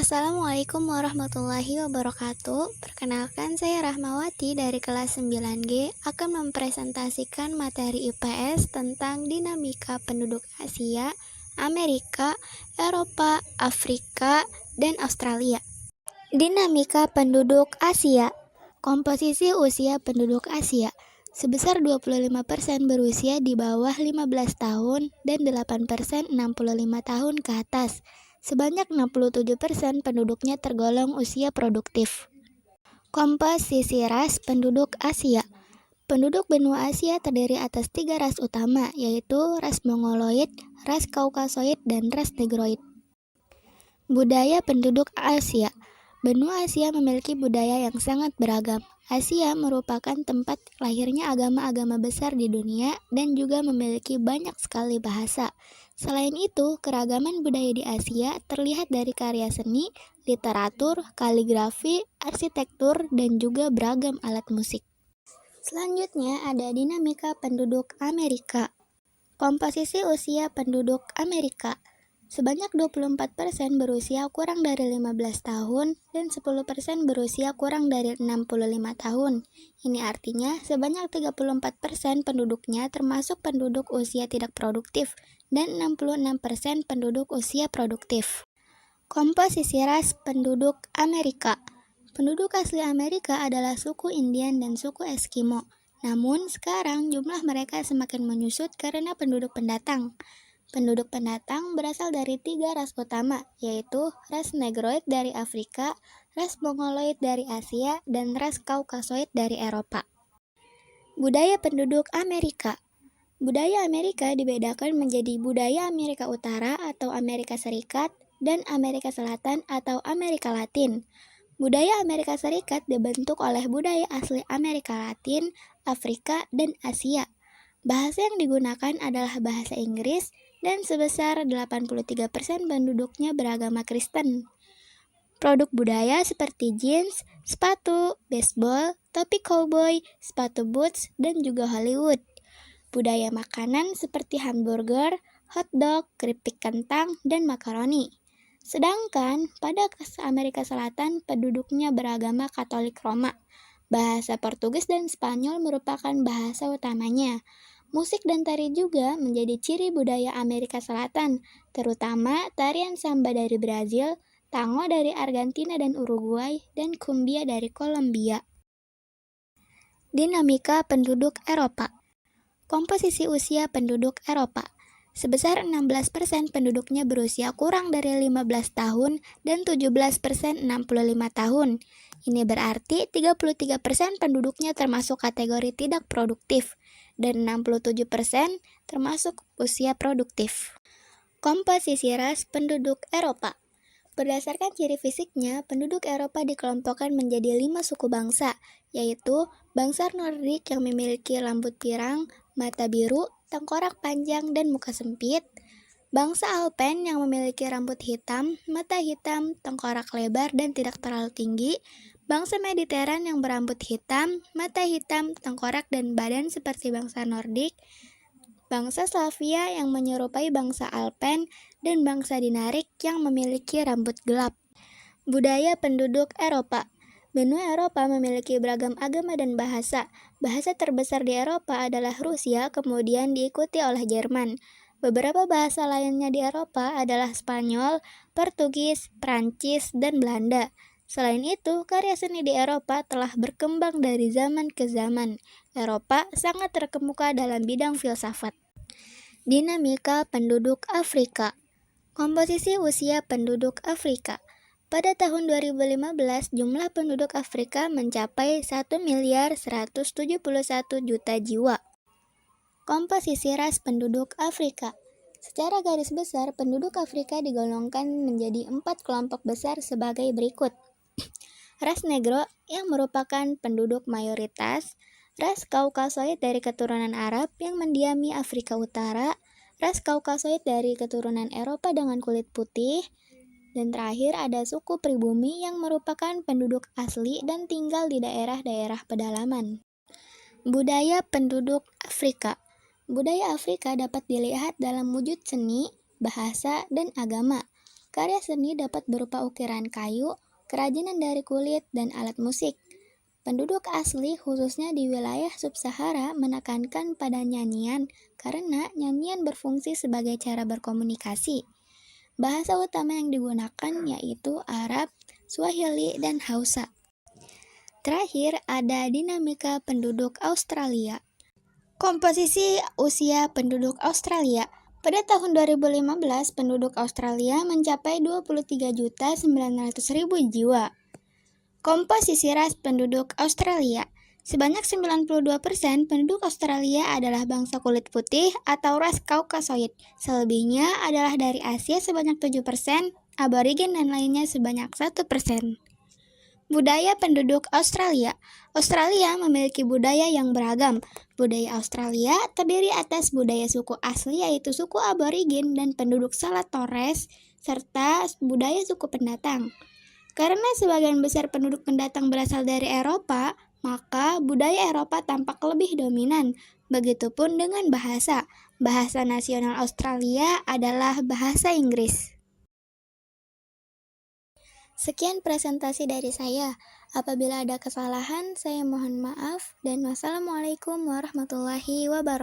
Assalamualaikum warahmatullahi wabarakatuh. Perkenalkan, saya Rahmawati dari kelas 9G akan mempresentasikan materi IPS tentang dinamika penduduk Asia, Amerika, Eropa, Afrika, dan Australia. Dinamika penduduk Asia. Komposisi usia penduduk Asia sebesar 25% berusia di bawah 15 tahun dan 8% 65 tahun ke atas. Sebanyak 67% penduduknya tergolong usia produktif. Komposisi ras penduduk Asia. Penduduk benua Asia terdiri atas 3 ras utama, yaitu ras Mongoloid, ras Kaukasoid, dan ras Negroid. Budaya penduduk Asia. Benua Asia memiliki budaya yang sangat beragam. Asia merupakan tempat lahirnya agama-agama besar di dunia dan juga memiliki banyak sekali bahasa. Selain itu, keragaman budaya di Asia terlihat dari karya seni, literatur, kaligrafi, arsitektur, dan juga beragam alat musik. Selanjutnya ada dinamika penduduk Amerika. Komposisi usia penduduk Amerika. Sebanyak 24% berusia kurang dari 15 tahun dan 10% berusia kurang dari 65 tahun. Ini artinya sebanyak 34% penduduknya termasuk penduduk usia tidak produktif dan 66% penduduk usia produktif. Komposisi ras penduduk Amerika. Penduduk asli Amerika adalah suku Indian dan suku Eskimo. Namun sekarang jumlah mereka semakin menyusut karena penduduk pendatang. Penduduk pendatang berasal dari 3 ras utama, yaitu ras Negroid dari Afrika, ras Mongoloid dari Asia, dan ras Kaukasoid dari Eropa. Budaya penduduk Amerika. Budaya Amerika dibedakan menjadi budaya Amerika Utara atau Amerika Serikat dan Amerika Selatan atau Amerika Latin. Budaya Amerika Serikat dibentuk oleh budaya asli Amerika Latin, Afrika, dan Asia. Bahasa yang digunakan adalah bahasa Inggris dan sebesar 83% penduduknya beragama Kristen. Produk budaya seperti jeans, sepatu, baseball, topi cowboy, sepatu boots, dan juga Hollywood. Budaya makanan seperti hamburger, hotdog, keripik kentang, dan makaroni. Sedangkan pada Amerika Selatan penduduknya beragama Katolik Roma. Bahasa Portugis dan Spanyol merupakan bahasa utamanya. Musik dan tari juga menjadi ciri budaya Amerika Selatan, terutama tarian samba dari Brazil, tango dari Argentina dan Uruguay, dan cumbia dari Kolombia. Dinamika penduduk Eropa. Komposisi usia penduduk Eropa. Sebesar 16% penduduknya berusia kurang dari 15 tahun dan 17% 65 tahun. Ini berarti 33% penduduknya termasuk kategori tidak produktif dan 67% termasuk usia produktif. Komposisi ras penduduk Eropa. Berdasarkan ciri fisiknya, penduduk Eropa dikelompokkan menjadi 5 suku bangsa, yaitu bangsa Nordik yang memiliki rambut pirang, mata biru, tengkorak panjang, dan muka sempit. Bangsa Alpen yang memiliki rambut hitam, mata hitam, tengkorak lebar, dan tidak terlalu tinggi. Bangsa Mediteran yang berambut hitam, mata hitam, tengkorak, dan badan seperti bangsa Nordik. Bangsa Slavia yang menyerupai bangsa Alpen, dan bangsa Dinarik yang memiliki rambut gelap. Budaya penduduk Eropa. Benua Eropa memiliki beragam agama dan bahasa. Bahasa terbesar di Eropa adalah Rusia, kemudian diikuti oleh Jerman. Beberapa bahasa lainnya di Eropa adalah Spanyol, Portugis, Prancis, dan Belanda. Selain itu, karya seni di Eropa telah berkembang dari zaman ke zaman. Eropa sangat terkemuka dalam bidang filsafat. Dinamika penduduk Afrika. Komposisi usia penduduk Afrika. Pada tahun 2015, jumlah penduduk Afrika mencapai 1.171.000.000 jiwa. Komposisi ras penduduk Afrika. Secara garis besar, penduduk Afrika digolongkan menjadi 4 kelompok besar sebagai berikut. Ras Negro yang merupakan penduduk mayoritas, ras Kaukasoid dari keturunan Arab yang mendiami Afrika Utara, ras Kaukasoid dari keturunan Eropa dengan kulit putih, dan terakhir ada suku pribumi yang merupakan penduduk asli dan tinggal di daerah-daerah pedalaman. Budaya penduduk Afrika. Budaya Afrika dapat dilihat dalam wujud seni, bahasa, dan agama. Karya seni dapat berupa ukiran kayu, kerajinan dari kulit, dan alat musik. Penduduk asli khususnya di wilayah sub-Sahara menekankan pada nyanyian karena nyanyian berfungsi sebagai cara berkomunikasi. Bahasa utama yang digunakan yaitu Arab, Swahili, dan Hausa. Terakhir, ada dinamika penduduk Australia. Komposisi usia penduduk Australia. Pada tahun 2015, penduduk Australia mencapai 23.900.000 jiwa. Komposisi ras penduduk Australia. Sebanyak 92% penduduk Australia adalah bangsa kulit putih atau ras Kaukasoid. Selebihnya adalah dari Asia sebanyak 7%, aborigen dan lainnya sebanyak 1%. Budaya penduduk Australia. Australia memiliki budaya yang beragam. Budaya Australia terdiri atas budaya suku asli yaitu suku aborigen dan penduduk Selat Torres, serta budaya suku pendatang. Karena sebagian besar penduduk pendatang berasal dari Eropa, maka budaya Eropa tampak lebih dominan. Begitupun dengan bahasa. Bahasa nasional Australia adalah bahasa Inggris. Sekian presentasi dari saya. Apabila ada kesalahan, saya mohon maaf dan wassalamualaikum warahmatullahi wabarakatuh.